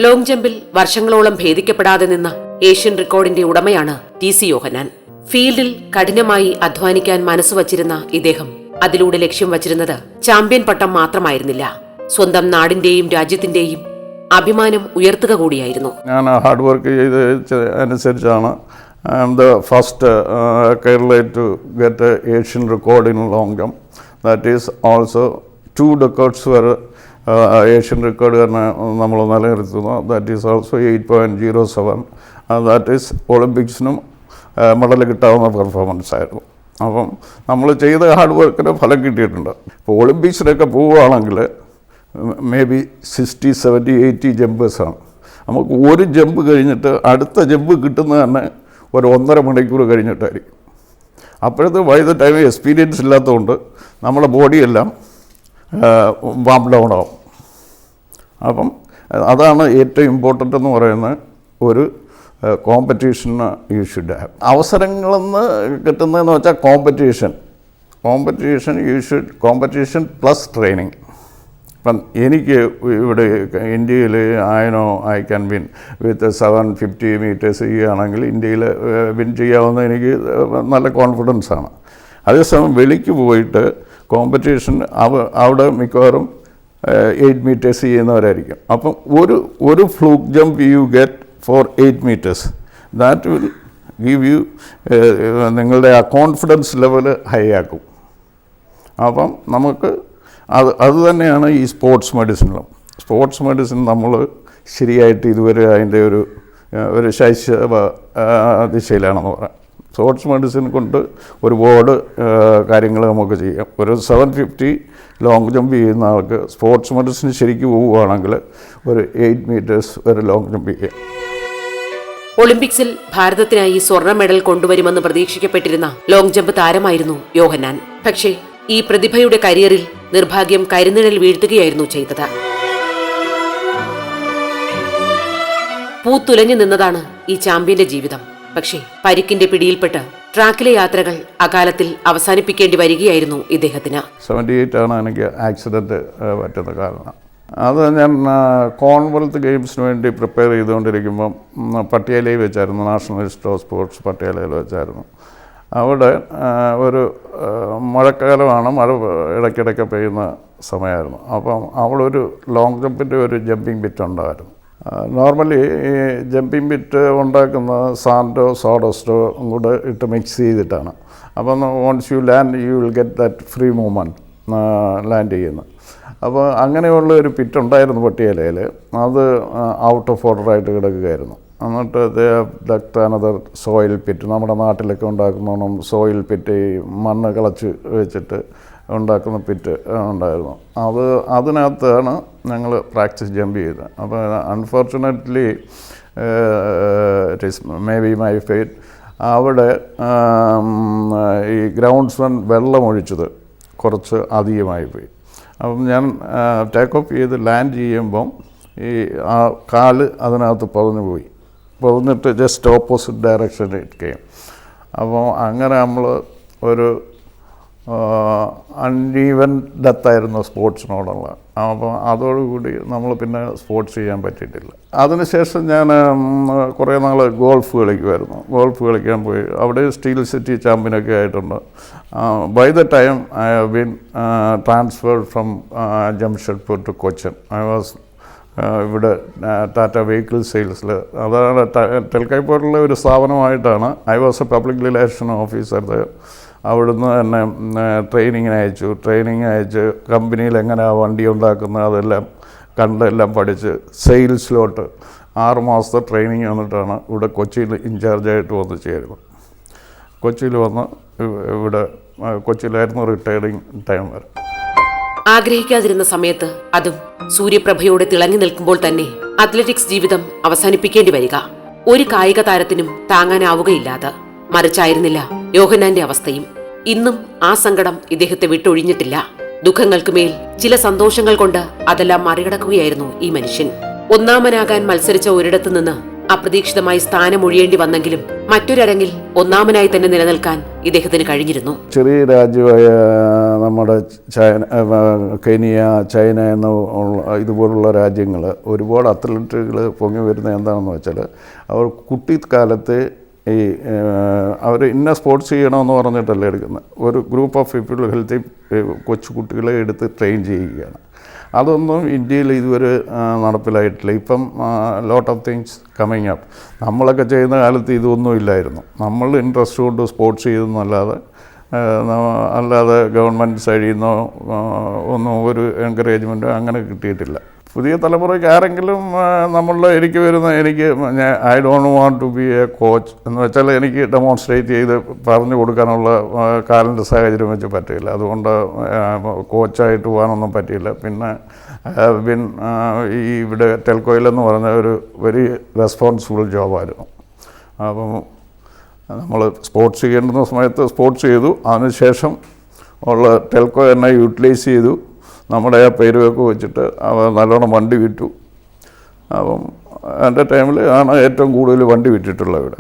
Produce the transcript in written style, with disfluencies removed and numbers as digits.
Long ജമ്പിൽ വർഷങ്ങളോളം ഭേദിക്കപ്പെടാതെ നിന്ന Asian റെക്കോർഡിന്റെ ഉടമയാണ് ടി.സി. യോഹന്നാൻ. ഫീൽഡിൽ കഠിനമായി അധ്വാനിക്കാൻ മനസ്സുവച്ചിരുന്ന ഇദ്ദേഹം അതിലൂടെ ലക്ഷ്യം വച്ചിരുന്നത് ചാമ്പ്യൻ പട്ടം മാത്രമായിരുന്നില്ല, സ്വന്തം നാടിന്റെയും രാജ്യത്തിന്റെയും അഭിമാനം ഉയർത്തുക കൂടിയായിരുന്നു. ഞാൻ ഹാർഡ് വർക്ക് ചെയ്ത അനുസരിച്ചാണ് I am the first Kerala to get an Asian record in long jump. That is also 2 records were Asian record നമ്മൾ നിലനിർത്തുന്നു. That is also 8.07. That is ഒളിമ്പിക്സിനും medal കിട്ടാവുന്ന പെർഫോമൻസ് ആയിരുന്നു. അപ്പം നമ്മൾ ചെയ്ത ഹാർഡ് വർക്കിന് ഫലം കിട്ടിയിട്ടുണ്ട്. ഇപ്പോൾ ഒളിമ്പിക്സിലൊക്കെ പോവുകയാണെങ്കിൽ മേ ബി 60, 70, 80 ജമ്പേഴ്സാണ്. നമുക്ക് ഒരു ജമ്പ് കഴിഞ്ഞിട്ട് അടുത്ത ജമ്പ് കിട്ടുന്നത് തന്നെ ഒരു 1.5 മണിക്കൂർ കഴിഞ്ഞിട്ടായിരിക്കും. അപ്പോഴത്തെ ബൈ ദ ടൈം എക്സ്പീരിയൻസ് ഇല്ലാത്തതുകൊണ്ട് നമ്മുടെ ബോഡിയെല്ലാം വാം ഡൗൺ ആവും. അപ്പം അതാണ് ഏറ്റവും ഇമ്പോർട്ടൻ്റ് എന്ന് പറയുന്ന ഒരു കോമ്പറ്റീഷന് യു ഷുഡ് ഹാവ്. അവസരങ്ങളെന്ന് കിട്ടുന്നതെന്ന് വെച്ചാൽ കോമ്പറ്റീഷൻ കോമ്പറ്റീഷൻ പ്ലസ് ട്രെയിനിങ്. ഇപ്പം എനിക്ക് ഇവിടെ ഇന്ത്യയിൽ I can win with 750 meters ചെയ്യുകയാണെങ്കിൽ ഇന്ത്യയിൽ വിൻ ചെയ്യാവുന്ന എനിക്ക് നല്ല കോൺഫിഡൻസാണ്. അതേസമയം വെളിക്ക് പോയിട്ട് കോമ്പറ്റീഷൻ അവിടെ മിക്കവാറും 8 മീറ്റേഴ്സ് ചെയ്യുന്നവരായിരിക്കും. അപ്പം ഒരു fluke jump you get for 8 meters, that will give you നിങ്ങളുടെ ആ കോൺഫിഡൻസ് ലെവൽ ഹൈ ആക്കും. അപ്പം നമുക്ക് അത് തന്നെയാണ് ഈ സ്പോർട്സ് മെഡിസിൻ നമ്മൾ ശരിയായിട്ട് ഇതുവരെ അതിൻ്റെ ഒരു ശൈശവ ദിശയിലാണെന്ന് പറയാം. സ്പോർട്സ് മെഡിസിൻ കൊണ്ട് ഒരുപാട് കാര്യങ്ങൾ നമുക്ക് ചെയ്യാം. ഒരു 750 ലോങ് ജമ്പ് ചെയ്യുന്ന ആൾക്ക് സ്പോർട്സ് മെഡിസിൻ ശരിക്കും പോവുകയാണെങ്കിൽ ഒരു 8 മീറ്റേഴ്സ് വരെ ലോങ് ജമ്പ് ചെയ്യാം. ഒളിമ്പിക്സിൽ ഭാരതത്തിനായി സ്വർണ്ണ മെഡൽ കൊണ്ടുവരുമെന്ന് പ്രതീക്ഷിക്കപ്പെട്ടിരുന്ന ലോങ് ജമ്പ് താരമായിരുന്നു യോഹന്നാൻ. പക്ഷേ ഈ പ്രതിഭയുടെ കരിയറിൽ നിർഭാഗ്യം കരിനിഴൽ വീഴ്ത്തുകയായിരുന്നു ചെയ്തത്. പൂത്തുലഞ്ഞു നിന്നതാണ് ഈ ചാമ്പ്യന്റെ ജീവിതം. പക്ഷേ പരിക്കിന്റെ പിടിയിൽപ്പെട്ട് ട്രാക്കിലെ യാത്രകൾ അകാലത്തിൽ അവസാനിപ്പിക്കേണ്ടി വരികയായിരുന്നു ഇദ്ദേഹത്തിന്. 78 ആണ് എനിക്ക് ആക്സിഡൻറ്റ് പറ്റുന്ന കാരണം. അത് ഞാൻ കോമൺവെൽത്ത് ഗെയിംസിന് വേണ്ടി പ്രിപ്പയർ ചെയ്തുകൊണ്ടിരിക്കുമ്പം പട്ടിയാലയിൽ വെച്ചായിരുന്നു, നാഷണൽ ഇൻസ്റ്റിറ്റ്യൂട്ട് ഓഫ് സ്പോർട്സ് പട്ടിയാലയിൽ വെച്ചായിരുന്നു. അവിടെ ഒരു മഴക്കാലമാണ്, മഴ ഇടയ്ക്കിടയ്ക്ക് പെയ്യുന്ന സമയമായിരുന്നു. അപ്പം അവിടെ ഒരു ലോങ് ജമ്പിൻ്റെ ഒരു ജമ്പിങ് ബിറ്റ് ഉണ്ടായിരുന്നു. നോർമലി ഈ ജമ്പിങ് ബിറ്റ് ഉണ്ടാക്കുന്ന സാൻഡോ സോഡസ്റ്റോ കൂടെ ഇട്ട് മിക്സ് ചെയ്തിട്ടാണ്. അപ്പം once you land you will get that free movement land ചെയ്യുന്നത്. അപ്പോൾ അങ്ങനെയുള്ള ഒരു പിറ്റ് ഉണ്ടായിരുന്നു പട്ടിയാലയിൽ. അത് ഔട്ട് ഓഫ് ഓർഡറായിട്ട് കിടക്കുകയായിരുന്നു. എന്നിട്ട് അനദർ സോയിൽ പിറ്റ്, നമ്മുടെ നാട്ടിലൊക്കെ ഉണ്ടാക്കുന്നോണം സോയിൽ പിറ്റ്, ഈ മണ്ണ് കളച്ച് വെച്ചിട്ട് ഉണ്ടാക്കുന്ന പിറ്റ് ഉണ്ടായിരുന്നു. അതിനകത്താണ് ഞങ്ങൾ പ്രാക്ടീസ് ജമ്പ് ചെയ്തത്. അപ്പോൾ unfortunately it is may be my fate, അവിടെ ഈ ഗ്രൗണ്ട്സ്മാൻ വെള്ളമൊഴിച്ചത് കുറച്ച് അധികമായി പോയി. അപ്പം ഞാൻ ടേക്ക് ഓഫ് ചെയ്ത് ലാൻഡ് ചെയ്യുമ്പം ഈ ആ കാല് അതിനകത്ത് പൊതിഞ്ഞിട്ട് ജസ്റ്റ് ഓപ്പോസിറ്റ് ഡയറക്ഷനിൽ ഇരിക്കുകയും. അപ്പോൾ അങ്ങനെ നമ്മൾ ഒരു അൺഈവൻ ഡെത്തായിരുന്നു സ്പോർട്സിനോടുള്ള. അപ്പോൾ അതോടുകൂടി നമ്മൾ പിന്നെ സ്പോർട്സ് ചെയ്യാൻ പറ്റിയിട്ടില്ല. അതിനുശേഷം ഞാൻ കുറേ നാൾ ഗോൾഫ് കളിക്കാൻ പോയി. അവിടെ സ്റ്റീൽ സിറ്റി ചാമ്പ്യനൊക്കെ ആയിട്ടുണ്ട്. By the time I have been transferred from Jamshedpur to Cochin. I was ഇവിടെ ടാറ്റ വെഹിക്കിൾ സെയിൽസിൽ, അതാണ് ടെൽക്കൈപ്പോർട്ടിലെ ഒരു സ്ഥാപനമായിട്ടാണ്. I was a public relation officer. അവിടുന്ന് തന്നെ ട്രെയിനിങ് അയച്ച് കമ്പനിയിൽ എങ്ങനെയാണ് വണ്ടി ഉണ്ടാക്കുന്നത് അതെല്ലാം കണ്ടെല്ലാം പഠിച്ച് സെയിൽസിലോട്ട് 6 മാസത്തെ ട്രെയിനിങ് വന്നിട്ടാണ് ഇവിടെ കൊച്ചിയിൽ ഇൻചാർജായിട്ട് വന്ന് ചേരുന്നത്. കൊച്ചിയിൽ വന്ന് ഇവിടെ കൊച്ചിയിലായിരുന്നു റിട്ടയറിങ് ടൈം വരെ. ആഗ്രഹിക്കാതിരുന്ന സമയത്ത്, അതും സൂര്യപ്രഭയോടെ തിളങ്ങി നിൽക്കുമ്പോൾ തന്നെ അത്ലറ്റിക്സ് ജീവിതം അവസാനിപ്പിക്കേണ്ടി വരിക ഒരു കായിക താരത്തിനും താങ്ങാനാവുകയില്ലാതെ. മറിച്ചായിരുന്നില്ല യോഹന്നാന്റെ അവസ്ഥയും. ഇന്നും ആ സങ്കടം ഇദ്ദേഹത്തെ വിട്ടൊഴിഞ്ഞിട്ടില്ല. ദുഃഖങ്ങൾക്ക് മേൽ ചില സന്തോഷങ്ങൾ കൊണ്ട് അതെല്ലാം മറികടക്കുകയായിരുന്നു ഈ മനുഷ്യൻ. ഒന്നാമനാകാൻ മത്സരിച്ച ഒരിടത്തു നിന്ന് അപ്രതീക്ഷിതമായി സ്ഥാനമൊഴിയേണ്ടി വന്നെങ്കിലും മറ്റൊരരങ്ങിൽ ഒന്നാമനായി തന്നെ നിലനിൽക്കാൻ ഇദ്ദേഹത്തിന് കഴിഞ്ഞിരുന്നു. ചെറിയ രാജ്യമായ നമ്മുടെ കെനിയ, ചൈന ഇതുപോലുള്ള രാജ്യങ്ങൾ ഒരുപാട് അത്ലറ്റുകൾ പൊങ്ങി വരുന്നത് എന്താണെന്ന് വെച്ചാൽ അവർ കുട്ടിക്കാലത്ത് അവർ ഇന്ന സ്പോർട്സ് ചെയ്യണമെന്ന് പറഞ്ഞിട്ടല്ല എടുക്കുന്നത്. ഒരു ഗ്രൂപ്പ് ഓഫ് പീപ്പിൾ ഹെൽത്തി കൊച്ചു കുട്ടികളെ എടുത്ത് ട്രെയിൻ ചെയ്യുകയാണ്. അതൊന്നും ഇന്ത്യയിൽ ഇതുവരെ നടപ്പിലായിട്ടില്ല. ഇപ്പം lot of things coming up. നമ്മളൊക്കെ ചെയ്യുന്ന കാലത്ത് ഇതൊന്നും ഇല്ലായിരുന്നു. നമ്മൾ ഇൻട്രസ്റ്റ് കൊണ്ട് സ്പോർട്സ് ചെയ്തെന്നല്ലാതെ ഗവൺമെൻറ് സൈഡിൽ നിന്നോ ഒന്നും ഒരു എൻകറേജ്മെൻറ്റോ അങ്ങനെ കിട്ടിയിട്ടില്ല. പുതിയ തലമുറയ്ക്ക് ആരെങ്കിലും I don't want to be a coach എന്ന് വെച്ചാൽ എനിക്ക് ഡെമോൺസ്ട്രേറ്റ് ചെയ്ത് പറഞ്ഞു കൊടുക്കാനുള്ള കാലിൻ്റെ സാഹചര്യം വെച്ച് പറ്റില്ല. അതുകൊണ്ട് കോച്ചായിട്ട് പോകാനൊന്നും പറ്റിയില്ല. പിന്നെ ഇവിടെ ടെൽക്കോയിലെന്ന് പറഞ്ഞ ഒരു വെരി റെസ്പോൺസിബിൾ ജോബായിരുന്നു. അപ്പം നമ്മൾ സ്പോർട്സ് ചെയ്യേണ്ടുന്ന സമയത്ത് സ്പോർട്സ് ചെയ്തു. അതിനുശേഷം ഉള്ള ടെൽക്കോ എന്നെ യൂട്ടിലൈസ് ചെയ്തു. നമ്മുടെ ആ പേരുവൊക്കെ വെച്ചിട്ട് നല്ലോണം വണ്ടി വിറ്റു. അപ്പം എൻ്റെ ടൈമിൽ ആണ് ഏറ്റവും കൂടുതൽ വണ്ടി വിറ്റിട്ടുള്ളത് ഇവിടെ.